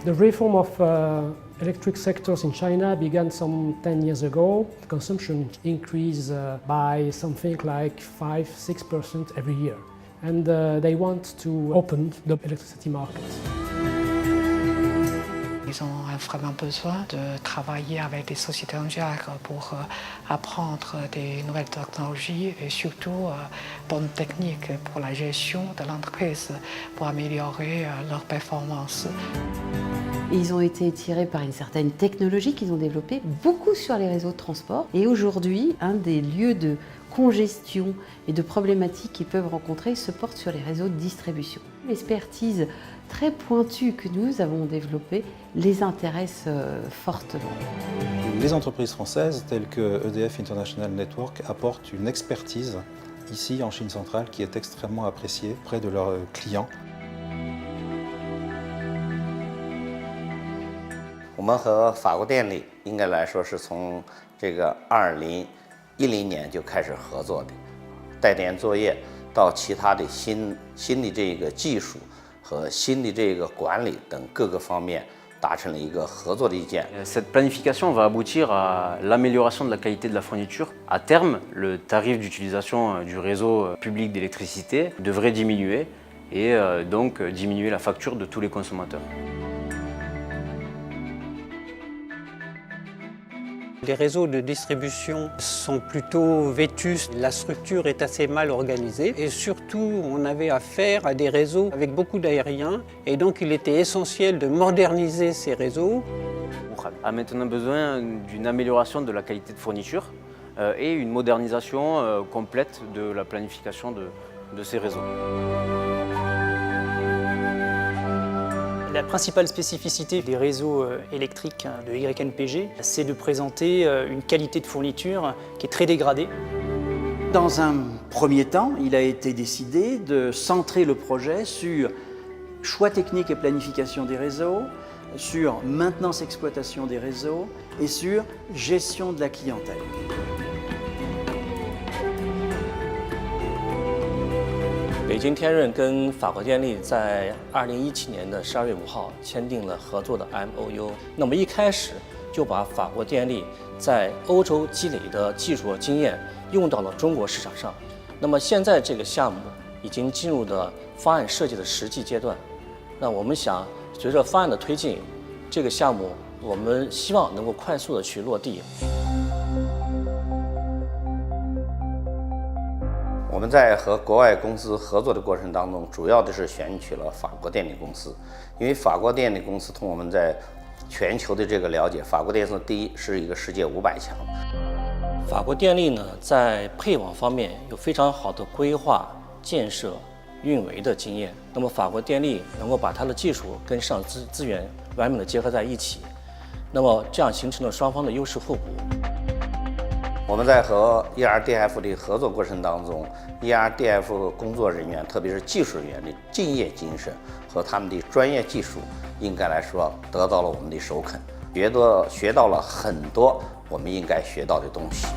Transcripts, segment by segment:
The reform of electric sectors in China began some 10 years ago. Consumption increased by something like 5–6% every year. And they want to open the electricity market. Ils ont vraiment besoin de travailler avec des sociétés étrangères pour apprendre des nouvelles technologies et surtout bonnes techniques pour la gestion de l'entreprise, pour améliorer leur performance. Ils ont été tirés par une certaine technologie qu'ils ont développée beaucoup sur les réseaux de transport. Et aujourd'hui, un des lieux de congestion et de problématiques qu'ils peuvent rencontrer se porte sur les réseaux de distribution. L'expertise très pointue que nous avons développée les intéresse fortement. Les entreprises françaises telles que EDF International Network apportent une expertise ici en Chine centrale qui est extrêmement appréciée auprès de leurs clients. 我们和法国电力应该来说是从这个2010年就开始合作的，带电作业到其他的新的这个技术和新的这个管理等各个方面达成了一个合作的意见。Cette planification va aboutir à l'amélioration de la qualité de la fourniture. À terme, le tarif d'utilisation du réseau public d'électricité devrait diminuer et donc diminuer la facture de tous les consommateurs. Les réseaux de distribution sont plutôt vétustes, la structure est assez mal organisée et surtout on avait affaire à des réseaux avec beaucoup d'aériens et donc il était essentiel de moderniser ces réseaux. On a maintenant besoin d'une amélioration de la qualité de fourniture et une modernisation complète de la planification de ces réseaux. La principale spécificité des réseaux électriques de YNPG, c'est de présenter une qualité de fourniture qui est très dégradée. Dans un premier temps, il a été décidé de centrer le projet sur choix technique et planification des réseaux, sur maintenance et exploitation des réseaux et sur gestion de la clientèle. 北京天润跟法国电力在2017年的12月5号签订了合作的 MOU。那么一开始就把法国电力在欧洲积累的技术和经验用到了中国市场上。那么现在这个项目已经进入了方案设计的实际阶段。那我们想，随着方案的推进，这个项目我们希望能够快速的去落地。 我们在和国外公司合作的过程当中，主要的是选取了法国电力公司，因为法国电力公司从我们在全球的这个了解，法国电力第一是一个世界500强。法国电力呢，在配网方面有非常好的规划、建设、运维的经验。那么法国电力能够把它的技术跟市场资源完美的结合在一起，那么这样形成了双方的优势互补。 我们在和 ERDF 的合作过程当中 ，ERDF 工作人员，特别是技术人员的敬业精神和他们的专业技术，应该来说得到了我们的首肯，学到了很多我们应该学到的东西。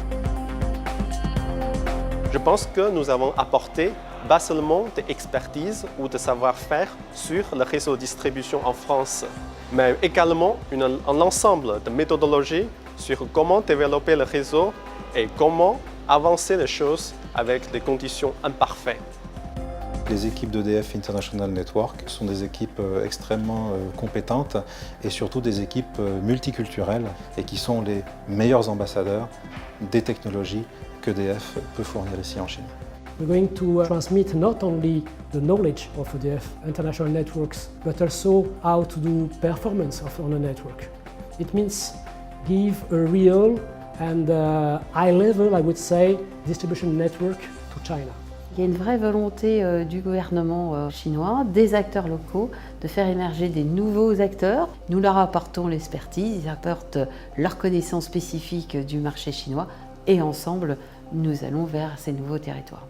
Je pense que nous avons apporté pas seulement de expertise ou de savoir-faire sur le réseau de distribution en France, mais également un ensemble de méthodologies sur comment développer le réseau et comment avancer les choses avec des conditions imparfaites. Les équipes d'EDF International Network sont des équipes extrêmement compétentes et surtout des équipes multiculturelles et qui sont les meilleurs ambassadeurs des technologies qu'EDF peut fournir ici en Chine. We're going to transmit not only the knowledge of EDF International Networks, but also how to do performance on a network. It means give a real and high level, I would say, distribution network to China. Il y a une vraie volonté du gouvernement chinois, des acteurs locaux, de faire émerger des nouveaux acteurs. Nous leur apportons l'expertise, ils apportent leurs connaissances spécifiques du marché chinois et ensemble, nous allons vers ces nouveaux territoires.